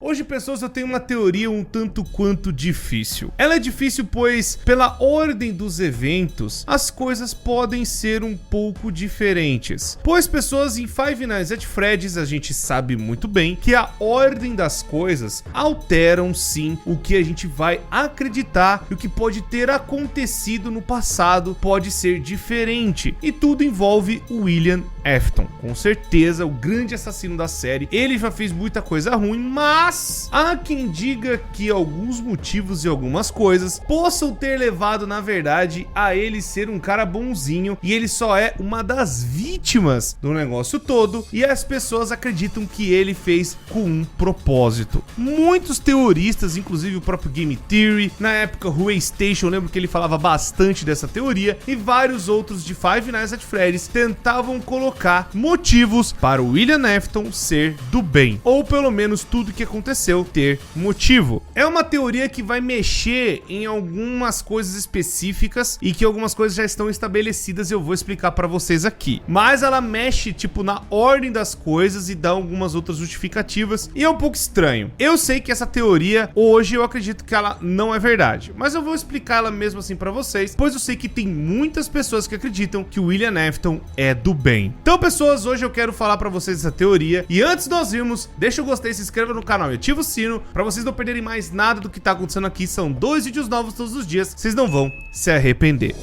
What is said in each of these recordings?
Hoje, pessoas, eu tenho uma teoria um tanto quanto difícil. Ela é difícil pois, pela ordem dos eventos, as coisas podem ser um pouco diferentes. Pois, pessoas, em Five Nights at Freddy's a gente sabe muito bem que a ordem das coisas alteram sim o que a gente vai acreditar e o que pode ter acontecido no passado pode ser diferente. E tudo envolve o William Afton, com certeza o grande assassino da série. Ele já fez muita coisa ruim, mas há quem diga que alguns motivos e algumas coisas possam ter levado na verdade a ele ser um cara bonzinho e ele só é uma das vítimas do negócio todo e as pessoas acreditam que ele fez com um propósito. Muitos teoristas, inclusive o próprio Game Theory, na época Huey Station, eu lembro que ele falava bastante dessa teoria, e vários outros de Five Nights at Freddy's tentavam colocar motivos para o William Afton ser do bem, ou pelo menos tudo que aconteceu ter motivo. É uma teoria que vai mexer em algumas coisas específicas e que algumas coisas já estão estabelecidas e eu vou explicar para vocês aqui, mas ela mexe tipo na ordem das coisas e dá algumas outras justificativas e é um pouco estranho. Eu sei que essa teoria hoje eu acredito que ela não é verdade, mas eu vou explicar ela mesmo assim para vocês, pois eu sei que tem muitas pessoas que acreditam que o William Afton é do bem. Então, pessoas, hoje eu quero falar para vocês essa teoria e antes de nós irmos, deixa o gostei, se inscreva no canal e ativa o sino para vocês não perderem mais nada do que tá acontecendo aqui. São 2 vídeos novos todos os dias, vocês não vão se arrepender.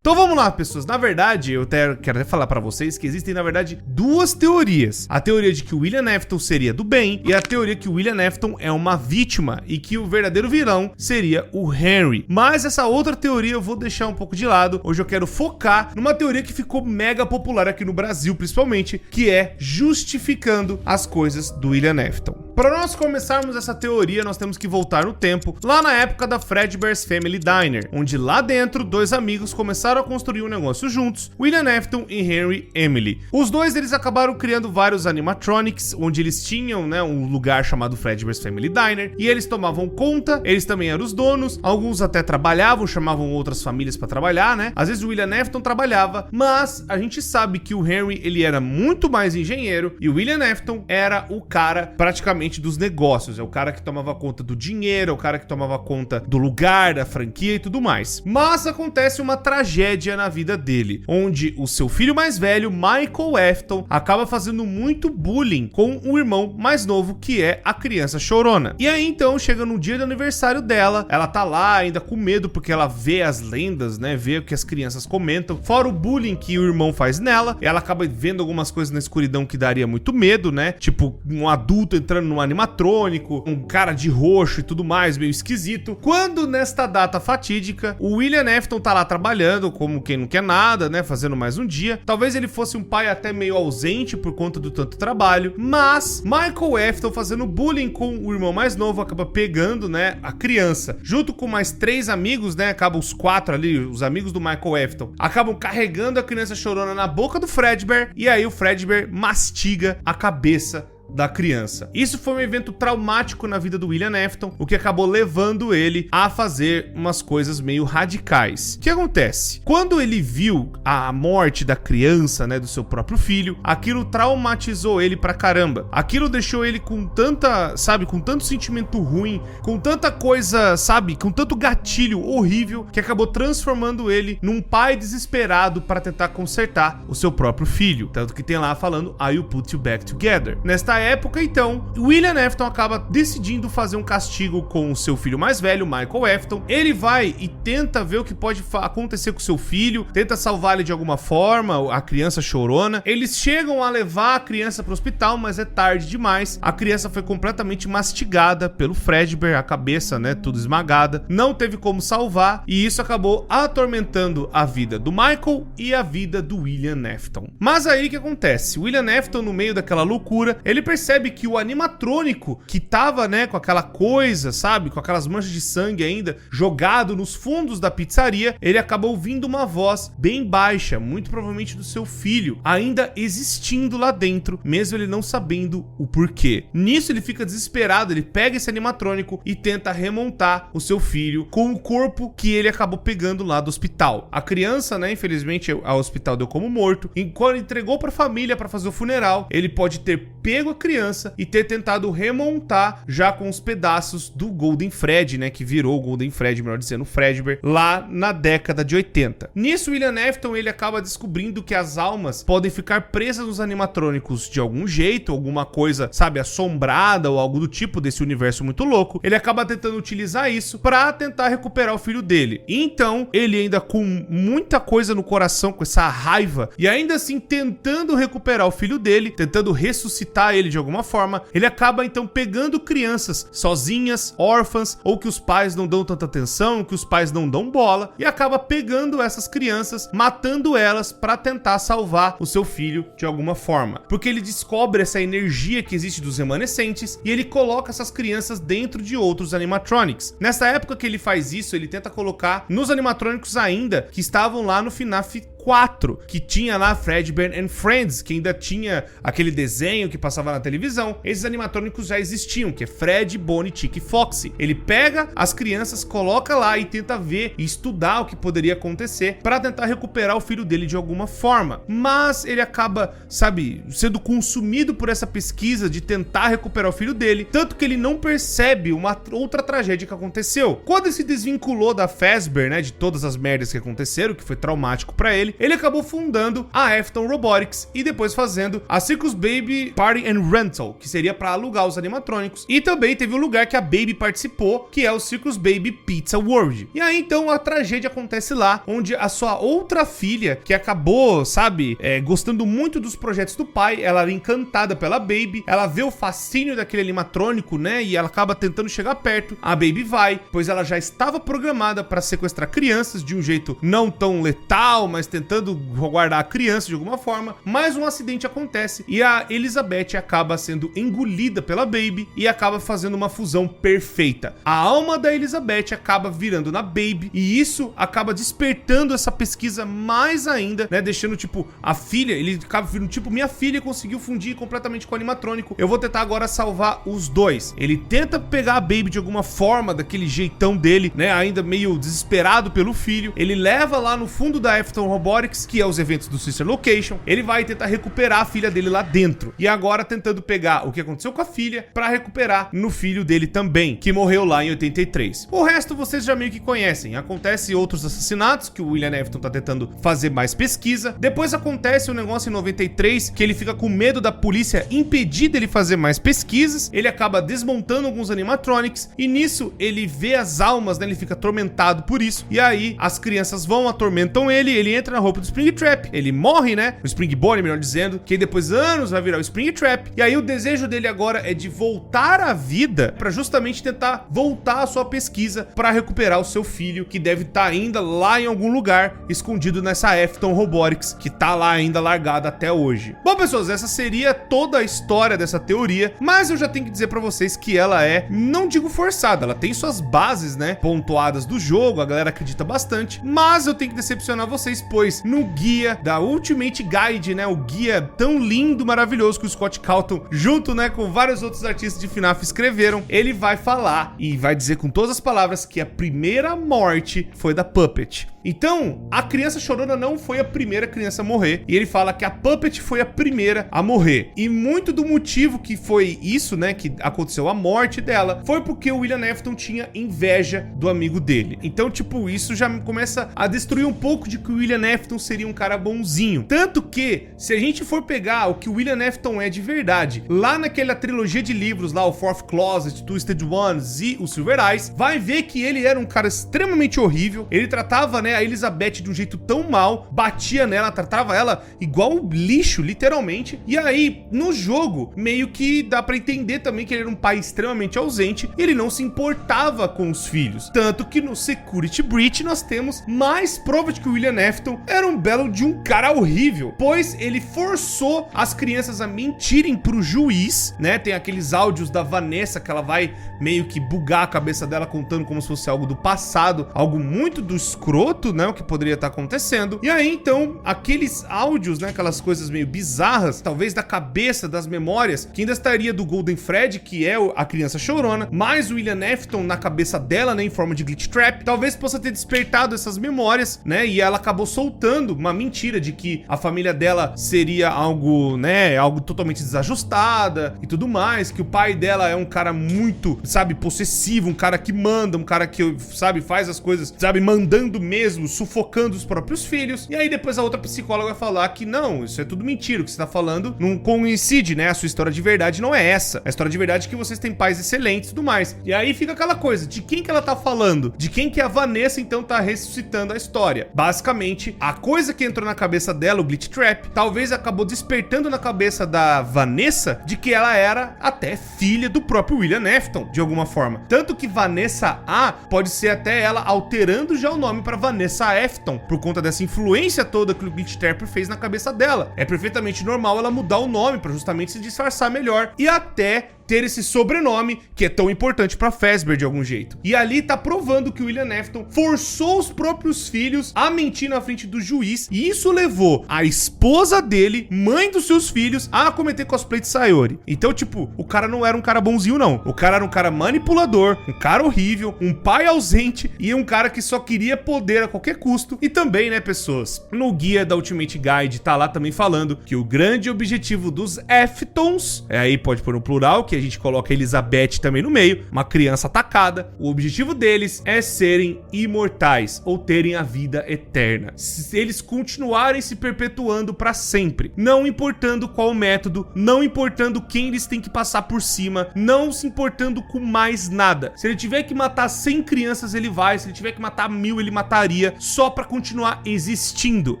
Então vamos lá, pessoas. Na verdade, eu quero até falar pra vocês que existem, na verdade, duas teorias. A teoria de que o William Afton seria do bem e a teoria que o William Afton é uma vítima e que o verdadeiro vilão seria o Henry. Mas essa outra teoria eu vou deixar um pouco de lado. Hoje eu quero focar numa teoria que ficou mega popular aqui no Brasil, principalmente, que é justificando as coisas do William Afton. Para nós começarmos essa teoria, nós temos que voltar no tempo, lá na época da Fredbear's Family Diner, onde lá dentro, dois amigos começaram a construir um negócio juntos, William Afton e Henry Emily. Os dois, eles acabaram criando vários animatronics, onde eles tinham, né, um lugar chamado Fredbear's Family Diner, e eles tomavam conta, eles também eram os donos, alguns até trabalhavam, chamavam outras famílias para trabalhar, né? Às vezes o William Afton trabalhava, mas a gente sabe que o Henry, ele era muito mais engenheiro, e o William Afton era o cara praticamente dos negócios, é o cara que tomava conta do dinheiro, é o cara que tomava conta do lugar, da franquia e tudo mais. Mas acontece uma tragédia na vida dele, onde o seu filho mais velho, Michael Afton, acaba fazendo muito bullying com o irmão mais novo, que é a criança chorona. E aí então chega no dia do aniversário dela, ela tá lá ainda com medo porque ela vê as lendas, né, vê o que as crianças comentam, fora o bullying que o irmão faz nela, ela acaba vendo algumas coisas na escuridão que daria muito medo, né, tipo um adulto entrando num animatrônico, um cara de roxo e tudo mais, meio esquisito. Quando nesta data fatídica, o William Afton tá lá trabalhando como quem não quer nada, né, fazendo mais um dia. Talvez ele fosse um pai até meio ausente por conta do tanto trabalho, mas Michael Afton, fazendo bullying com o irmão mais novo, acaba pegando, né, a criança, junto com mais 3 amigos, né, acabam os 4 ali, os amigos do Michael Afton, acabam carregando a criança chorona na boca do Fredbear, e aí o Fredbear mastiga a cabeça da criança. Isso foi um evento traumático na vida do William Afton, o que acabou levando ele a fazer umas coisas meio radicais. O que acontece? Quando ele viu a morte da criança, né, do seu próprio filho, aquilo traumatizou ele pra caramba. Aquilo deixou ele com tanta, sabe, com tanto sentimento ruim, com tanta coisa, sabe, com tanto gatilho horrível, que acabou transformando ele num pai desesperado para tentar consertar o seu próprio filho. Tanto que tem lá falando, I will put you back together. Nesta época, então, William Afton acaba decidindo fazer um castigo com o seu filho mais velho, Michael Afton. Ele vai e tenta ver o que pode acontecer com o seu filho, tenta salvar ele de alguma forma, a criança chorona. Eles chegam a levar a criança para o hospital, mas é tarde demais. A criança foi completamente mastigada pelo Fredbear, a cabeça, né, tudo esmagada. Não teve como salvar e isso acabou atormentando a vida do Michael e a vida do William Afton. Mas aí o que acontece? O William Afton, no meio daquela loucura, ele percebe que o animatrônico que tava, né, com aquela coisa, sabe, com aquelas manchas de sangue ainda jogado nos fundos da pizzaria, ele acabou ouvindo uma voz bem baixa, muito provavelmente do seu filho, ainda existindo lá dentro, mesmo ele não sabendo o porquê. Nisso ele fica desesperado, ele pega esse animatrônico e tenta remontar o seu filho com o corpo que ele acabou pegando lá do hospital. A criança, né, infelizmente, o hospital deu como morto, e quando entregou pra família pra fazer o funeral, ele pode ter pego criança e ter tentado remontar já com os pedaços do Golden Fred, né, que virou o Golden Fred, melhor dizendo, o Fredbear, lá na década de 80. Nisso, William Afton, ele acaba descobrindo que as almas podem ficar presas nos animatrônicos de algum jeito, alguma coisa, sabe, assombrada ou algo do tipo desse universo muito louco. Ele acaba tentando utilizar isso pra tentar recuperar o filho dele. Então, ele ainda com muita coisa no coração, com essa raiva, e ainda assim tentando recuperar o filho dele, tentando ressuscitar ele de alguma forma, ele acaba então pegando crianças sozinhas, órfãs, ou que os pais não dão tanta atenção, que os pais não dão bola, e acaba pegando essas crianças, matando elas pra tentar salvar o seu filho de alguma forma. Porque ele descobre essa energia que existe dos remanescentes e ele coloca essas crianças dentro de outros animatronics. Nessa época que ele faz isso, ele tenta colocar nos animatrônicos ainda que estavam lá no FNAF 4, que tinha lá Fredbear and Friends, que ainda tinha aquele desenho que passava na televisão. Esses animatrônicos já existiam, que é Fred, Bonnie, Chick e Foxy. Ele pega as crianças, coloca lá e tenta ver e estudar o que poderia acontecer para tentar recuperar o filho dele de alguma forma. Mas ele acaba, sabe, sendo consumido por essa pesquisa de tentar recuperar o filho dele, tanto que ele não percebe uma outra tragédia que aconteceu. Quando ele se desvinculou da Fazbear, né, de todas as merdas que aconteceram, que foi traumático para ele acabou fundando a Afton Robotics e depois fazendo a Circus Baby Party and Rental, que seria para alugar os animatrônicos, e também teve um lugar que a Baby participou, que é o Circus Baby Pizza World. E aí então a tragédia acontece lá, onde a sua outra filha, que acabou, sabe, gostando muito dos projetos do pai, ela era encantada pela Baby, ela vê o fascínio daquele animatrônico, né, e ela acaba tentando chegar perto. A Baby vai, pois ela já estava programada para sequestrar crianças de um jeito não tão letal, mas tentando guardar a criança de alguma forma, mas um acidente acontece e a Elizabeth acaba sendo engolida pela Baby e acaba fazendo uma fusão perfeita. A alma da Elizabeth acaba virando na Baby e isso acaba despertando essa pesquisa mais ainda, né, deixando tipo a filha, ele acaba virando tipo, minha filha conseguiu fundir completamente com o animatrônico, eu vou tentar agora salvar os dois. Ele tenta pegar a Baby de alguma forma, daquele jeitão dele, né, ainda meio desesperado pelo filho. Ele leva lá no fundo da Afton Robotics, que é os eventos do Sister Location. Ele vai tentar recuperar a filha dele lá dentro. E agora tentando pegar o que aconteceu com a filha pra recuperar no filho dele também, que morreu lá em 83. O resto vocês já meio que conhecem. Acontece outros assassinatos que o William Afton tá tentando fazer mais pesquisa. Depois acontece um negócio em 93 que ele fica com medo da polícia impedir dele fazer mais pesquisas. Ele acaba desmontando alguns animatronics e nisso ele vê as almas, né? Ele fica atormentado por isso. E aí as crianças vão, atormentam ele entra na roupa do Springtrap, ele morre, né? O Springbone, melhor dizendo, que depois anos vai virar o Springtrap. E aí o desejo dele agora é de voltar à vida para justamente tentar voltar à sua pesquisa para recuperar o seu filho, que deve estar ainda lá em algum lugar, escondido nessa Afton Robotics, que tá lá ainda largada até hoje. Bom, pessoas, essa seria toda a história dessa teoria, mas eu já tenho que dizer para vocês que ela é, não digo forçada, ela tem suas bases, né, pontuadas do jogo, a galera acredita bastante, mas eu tenho que decepcionar vocês, pois no guia da Ultimate Guide, né, o guia tão lindo, maravilhoso que o Scott Calton, junto, né, com vários outros artistas de FNAF escreveram, ele vai falar e vai dizer com todas as palavras que a primeira morte foi da Puppet. Então, a criança chorona não foi a primeira criança a morrer, e ele fala que a Puppet foi a primeira a morrer. E muito do motivo que foi isso, né, que aconteceu a morte dela, foi porque o William Afton tinha inveja do amigo dele. Então, tipo, isso já começa a destruir um pouco de que o William Afton seria um cara bonzinho. Tanto que, se a gente for pegar o que o William Afton é de verdade, lá naquela trilogia de livros, lá o Fourth Closet, Twisted Ones e o Silver Eyes, vai ver que ele era um cara extremamente horrível. Ele tratava, né, a Elizabeth de um jeito tão mal, batia nela, tratava ela igual lixo, literalmente. E aí, no jogo, meio que dá pra entender também que ele era um pai extremamente ausente, ele não se importava com os filhos. Tanto que no Security Breach nós temos mais prova de que o William Afton era um belo de um cara horrível, pois ele forçou as crianças a mentirem pro juiz, né? Tem aqueles áudios da Vanessa que ela vai meio que bugar a cabeça dela contando como se fosse algo do passado, algo muito do escroto, piloto, né, o que poderia estar acontecendo. E aí, então, aqueles áudios, né, aquelas coisas meio bizarras, talvez da cabeça, das memórias, que ainda estaria do Golden Fred, que é a criança chorona, mais o William Afton na cabeça dela, né, em forma de glitch trap, talvez possa ter despertado essas memórias, né, e ela acabou soltando uma mentira de que a família dela seria algo, né, algo totalmente desajustada e tudo mais, que o pai dela é um cara muito, sabe, possessivo, um cara que manda, um cara que, sabe, faz as coisas, sabe, mandando mesmo, sufocando os próprios filhos. E aí depois a outra psicóloga vai falar que não, isso é tudo mentira, o que você tá falando não coincide, né, a sua história de verdade não é essa. A história de verdade é que vocês têm pais excelentes e tudo mais. E aí fica aquela coisa, de quem que ela tá falando? De quem que a Vanessa então tá ressuscitando a história? Basicamente, a coisa que entrou na cabeça dela, o glitch trap, talvez acabou despertando na cabeça da Vanessa de que ela era até filha do próprio William Afton, de alguma forma. Tanto que Vanessa A pode ser até ela alterando já o nome para Vanessa Afton, por conta dessa influência toda que o glitch trap fez na cabeça dela. É perfeitamente normal ela mudar o nome para justamente se disfarçar melhor e até ter esse sobrenome que é tão importante pra Fazbear de algum jeito. E ali tá provando que o William Afton forçou os próprios filhos a mentir na frente do juiz, e isso levou a esposa dele, mãe dos seus filhos, a cometer cosplay de Sayori. Então, tipo, o cara não era um cara bonzinho, não. O cara era um cara manipulador, um cara horrível, um pai ausente e um cara que só queria poder a qualquer custo. E também, né, pessoas, no guia da Ultimate Guide tá lá também falando que o grande objetivo dos Aftons, aí pode pôr no plural, que a gente coloca Elizabeth também no meio, uma criança atacada, o objetivo deles é serem imortais ou terem a vida eterna. Se eles continuarem se perpetuando para sempre, não importando qual método, não importando quem eles têm que passar por cima, não se importando com mais nada. Se ele tiver que matar 100 crianças, ele vai. Se ele tiver que matar 1000, ele mataria, só para continuar existindo.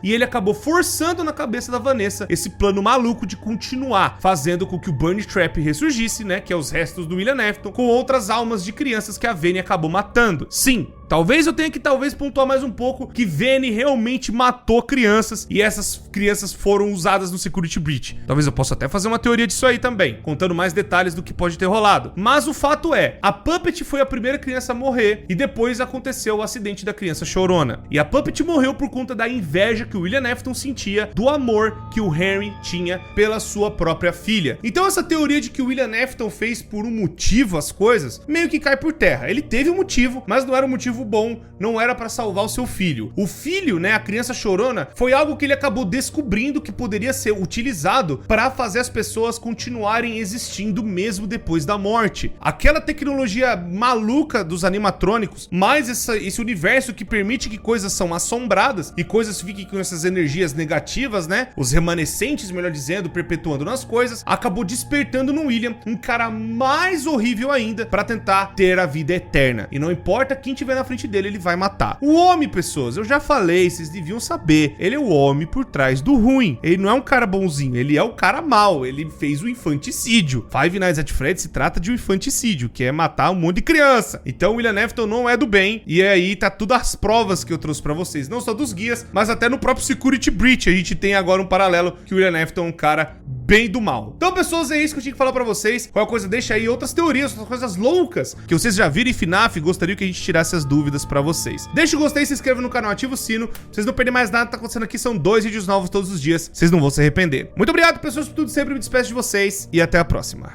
E ele acabou forçando na cabeça da Vanessa esse plano maluco de continuar, fazendo com que o Bunny Trap ressurgisse, né, que é os restos do William Afton, com outras almas de crianças que a Vayne acabou matando. Sim, talvez eu tenha que pontuar mais um pouco que Vayne realmente matou crianças e essas crianças foram usadas no Security Breach. Talvez eu possa até fazer uma teoria disso aí também, contando mais detalhes do que pode ter rolado. Mas o fato é, a Puppet foi a primeira criança a morrer e depois aconteceu o acidente da criança chorona. E a Puppet morreu por conta da inveja que o William Afton sentia do amor que o Henry tinha pela sua própria filha. Então essa teoria de que o William Afton fez por um motivo as coisas, meio que cai por terra. Ele teve um motivo, mas não era um motivo bom, não era pra salvar o seu filho. O filho, né, a criança chorona, foi algo que ele acabou descobrindo que poderia ser utilizado pra fazer as pessoas continuarem existindo mesmo depois da morte. Aquela tecnologia maluca dos animatrônicos, mais esse universo que permite que coisas são assombradas e coisas fiquem com essas energias negativas, né, os remanescentes, melhor dizendo, perpetuando nas coisas, acabou despertando no William um cara mais horrível ainda pra tentar ter a vida eterna. E não importa quem tiver na frente dele, ele vai matar. O homem, pessoas, eu já falei, vocês deviam saber, ele é o homem por trás do ruim. Ele não é um cara bonzinho, ele é o cara mau, ele fez o infanticídio. Five Nights at Freddy's se trata de um infanticídio, que é matar um monte de criança. Então o William Afton não é do bem, e aí tá tudo as provas que eu trouxe pra vocês, não só dos guias, mas até no próprio Security Breach a gente tem agora um paralelo que o William Afton é um cara bem do mal. Então, pessoas, é isso que eu tinha que falar pra vocês. Qualquer coisa, deixa aí outras teorias, outras coisas loucas que vocês já viram em FNAF e gostariam que a gente tirasse as dúvidas pra vocês. Deixa o gostei, se inscreva no canal, ativa o sino, pra vocês não perderem mais nada que tá acontecendo aqui. São 2 vídeos novos todos os dias, vocês não vão se arrepender. Muito obrigado, pessoas, por tudo, sempre me despeço de vocês e até a próxima.